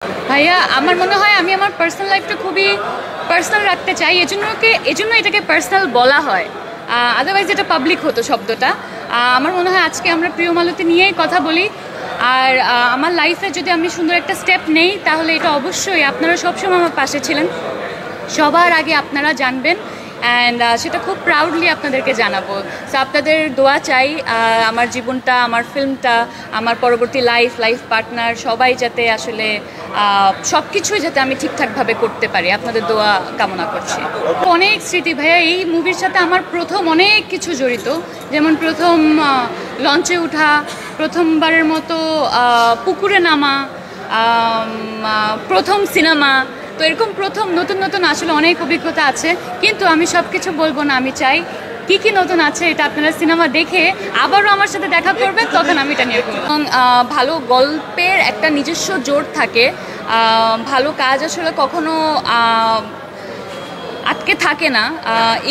ভাইয়া আমার মনে হয় আমি আমার পার্সোনাল লাইফটা খুবই পার্সোনাল রাখতে চাই, এজন্য এটাকে পার্সোনাল বলা হয়। আদারওয়াইজ এটা পাবলিক হতো শব্দটা। আমার মনে হয় আজকে আমরা প্রিয় মালতী নিয়েই কথা বলি। আর আমার লাইফে যদি আমি সুন্দর একটা স্টেপ নেই, তাহলে এটা অবশ্যই আপনারা সবসময় আমার পাশে ছিলেন, সবার আগে আপনারা জানবেন, অ্যান্ড সেটা খুব প্রাউডলি আপনাদেরকে জানাবো। সো আপনাদের দোয়া চাই আমার জীবনটা, আমার ফিল্মটা, আমার পরবর্তী লাইফ পার্টনার সবাই যাতে আসলে সব কিছুই যাতে আমি ঠিকঠাকভাবে করতে পারি, আপনাদের দোয়া কামনা করছি। অনেক স্মৃতি ভাইয়া, এই মুভির সাথে আমার প্রথম অনেক কিছু জড়িত। যেমন প্রথম লঞ্চে ওঠা, প্রথমবারের মতো পুকুরে নামা, প্রথম সিনেমা। তো এরকম প্রথম নতুন আসলে অনেক অভিজ্ঞতা আছে, কিন্তু আমি সব কিছু বলবো না। আমি চাই কী নতুন আছে এটা আপনারা সিনেমা দেখে আবারও আমার সাথে দেখা করবেন, তখন আমি এটা নিয়ে করবো। এবং ভালো গল্পের একটা নিজস্ব জোর থাকে, ভালো কাজ আসলে কখনো আটকে থাকে না,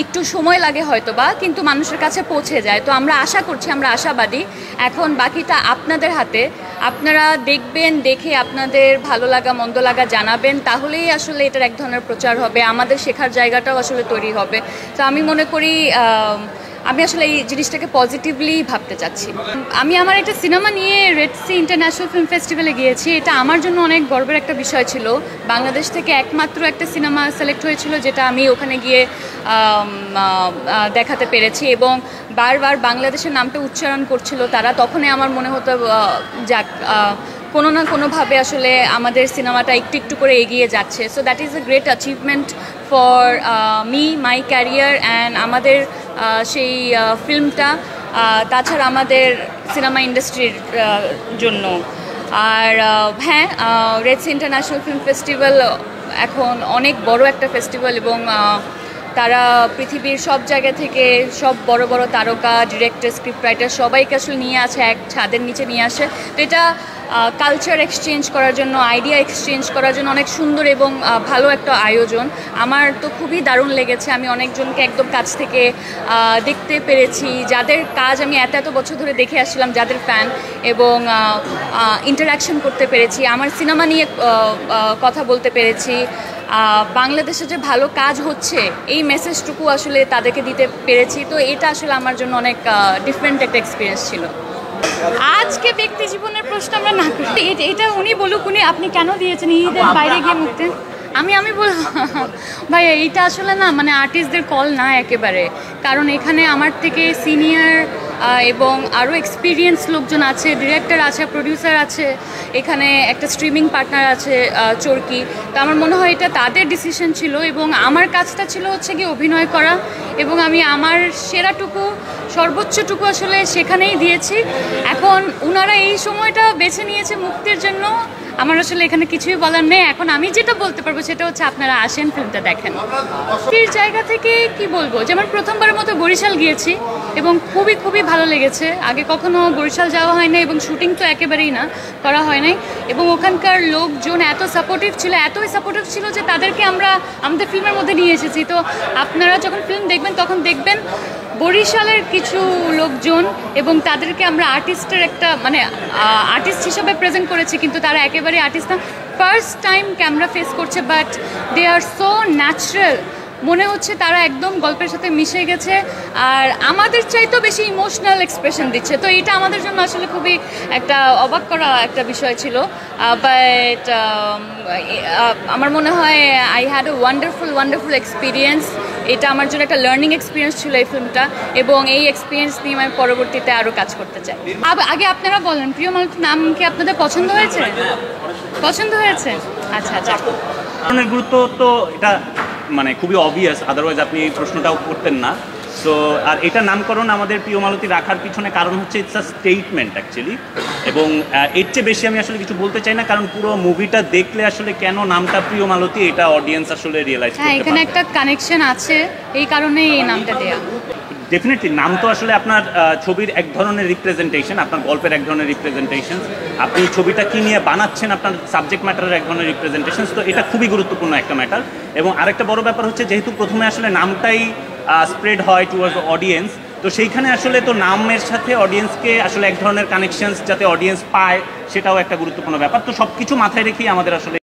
একটু সময় লাগে হয়তো বা, কিন্তু মানুষের কাছে পৌঁছে যায়। তো আমরা আশা করছি, আমরা আশাবাদী। এখন বাকিটা আপনাদের হাতে। আপনারা দেখবেন, দেখে আপনাদের ভালো লাগা মন্দ লাগা জানাবেন, তাহলেই আসলে এটার এক ধরনের প্রচার হবে, আমাদের শেখার জায়গাটাও আসলে তৈরি হবে। তো আমি মনে করি আমি আসলে এই জিনিসটাকে পজিটিভলি ভাবতে চাচ্ছি। আমি আমার একটা সিনেমা নিয়ে রেড সি ইন্টারন্যাশনাল ফিল্ম ফেস্টিভ্যালে গিয়েছি। এটা আমার জন্য অনেক গর্বের একটা বিষয় ছিল। বাংলাদেশ থেকে একমাত্র একটা সিনেমা সিলেক্ট হয়েছিল, যেটা আমি ওখানে গিয়ে দেখাতে পেরেছি, এবং বারবার বাংলাদেশের নামটা উচ্চারণ করছিল তারা। তখনই আমার মনে হতো যাক, কোনো না কোনোভাবে আসলে আমাদের সিনেমাটা একটু করে এগিয়ে যাচ্ছে। So that is a great achievement for me, my career, and আমাদের সেই ফিল্মটা, তাছাড়া আমাদের সিনেমা ইন্ডাস্ট্রির জন্য। আর হ্যাঁ, Red Sea International Film Festival এখন অনেক বড় একটা ফেস্টিভ্যাল, এবং তারা পৃথিবীর সব জায়গা থেকে সব বড় বড় তারকা, ডিরেক্টর, স্ক্রিপ্ট রাইটার সবাইকে আসলে নিয়ে আসে, এক ছাদের নিচে নিয়ে আসে। তো এটা কালচার এক্সচেঞ্জ করার জন্য, আইডিয়া এক্সচেঞ্জ করার জন্য অনেক সুন্দর এবং ভালো একটা আয়োজন। আমার তো খুবই দারুণ লেগেছে। আমি অনেকজনকে একদম কাছ থেকে দেখতে পেরেছি, যাদের কাজ আমি এত বছর ধরে দেখে আসছিলাম, যাদের ফ্যান, এবং ইন্টারাকশন করতে পেরেছি, আমার সিনেমা নিয়ে কথা বলতে পেরেছি। বাংলাদেশে যে ভালো কাজ হচ্ছে এই মেসেজটুকু আসলে তাদেরকে দিতে পেরেছি। তো এটা আসলে আমার জন্য অনেক ডিফারেন্ট একটা এক্সপিরিয়েন্স ছিল। আজকে ব্যক্তি জীবনের প্রশ্ন আমরা না করি, এটা উনি বলুক, আপনি কেন দিয়েছেন ঈদের বাইরে গিয়ে মুক্তি। আমি বলবো ভাই, এইটা আসলে না, মানে আর্টিস্টদের কল না একেবারে। কারণ এখানে আমার থেকে সিনিয়র এবং আরও এক্সপিরিয়েন্স লোকজন আছে, ডিরেক্টর আছে, প্রডিউসার আছে, এখানে একটা স্ট্রিমিং পার্টনার আছে চরকি। তো আমার মনে হয় এটা তাদের ডিসিশন ছিল, এবং আমার কাজটা ছিল হচ্ছে কি অভিনয় করা, এবং আমি আমার সেরাটুকু, সর্বোচ্চটুকু আসলে সেখানেই দিয়েছি। এখন ওনারা এই সময়টা বেছে নিয়েছে মুক্তির জন্য, আমার আসলে এখানে কিছুই বলার নেই। এখন আমি যেটা বলতে পারবো সেটা হচ্ছে আপনারা আসেন, ফিল্মটা দেখেন। সেই জায়গা থেকে কি বলবো, যেমন প্রথমবারের মতো বরিশাল গিয়েছি, এবং খুবই ভালো লেগেছে। আগে কখনো বরিশাল যাওয়া হয় না, এবং শুটিং তো একেবারেই না, করা হয় নাই। এবং ওখানকার লোকজন এতই সাপোর্টিভ ছিল যে তাদেরকে আমরা আমাদের ফিল্মের মধ্যে নিয়ে এসেছি। তো আপনারা যখন ফিল্ম দেখবেন, তখন দেখবেন বরিশালের কিছু লোকজন, এবং তাদেরকে আমরা আর্টিস্টের একটা, মানে আর্টিস্ট হিসাবে প্রেজেন্ট করেছি, কিন্তু তারা একেবারে আর্টিস্ট না, ফার্স্ট টাইম ক্যামেরা ফেস করছে, but they are so natural. মনে হচ্ছে তারা একদম গল্পের সাথে মিশে গেছে, আর আমাদের চাইতেও বেশি ইমোশনাল এক্সপ্রেশন দিচ্ছে। তো এটা আমাদের জন্য আসলে খুবই একটা অবাক করা একটা বিষয় ছিল। বাট আমার মনে হয় I had a wonderful experience. এটা আমার জন্য একটা লার্নিং এক্সপিরিয়েন্স ছিল এই ফিল্মটা, এবং এই এক্সপিরিয়েন্স নিয়ে আমি পরবর্তীতে আরও কাজ করতে চাই। আগে আপনারা বলেন, প্রিয় মালতীর নাম কি আপনাদের পছন্দ হয়েছে? আচ্ছা। অনেক গুরুত্ব তো এটা মানে খুবই অবভিয়াস, আদারওয়াইজ আপনি এই প্রশ্নটাও করতেন না। সো আর এটা নামকরণ আমাদের প্রিয় মালতী রাখার পিছনে কারণ হচ্ছে ইটস আ স্টেটমেন্ট অ্যাকচুয়ালি, এবং এর চেয়ে বেশি আমি আসলে কিছু বলতে চাই না, কারণ পুরো মুভিটা দেখলে আসলে কেন নামটা প্রিয় মালতী এটা অডিয়েন্স আসলে রিয়েলাইজ করতে পারে। এখানে একটা কানেকশন আছে, এই কারণেই এই নামটা দেয়া। ডেফিনেটলি নাম তো আসলে আপনার ছবির এক ধরনের রিপ্রেজেন্টেশন, আপনার গল্পের এক ধরনের রিপ্রেজেন্টেশন, আপনি ছবিটা কী নিয়ে বানাচ্ছেন আপনার সাবজেক্ট ম্যাটারের এক ধরনের রিপ্রেজেন্টেশন। তো এটা খুবই গুরুত্বপূর্ণ একটা ম্যাটার। এবং আরেকটা বড় ব্যাপার হচ্ছে, যেহেতু প্রথমে আসলে নামটাই স্প্রেড হয় টুয়ার্ডস দ্য অডিয়েন্স, তো সেইখানে আসলে তো নামের সাথে অডিয়েন্সকে আসলে এক ধরনের কানেকশনস যাতে অডিয়েন্স পায়, সেটাও একটা গুরুত্বপূর্ণ ব্যাপার। তো সব কিছু মাথায় রেখেই আমাদের আসলে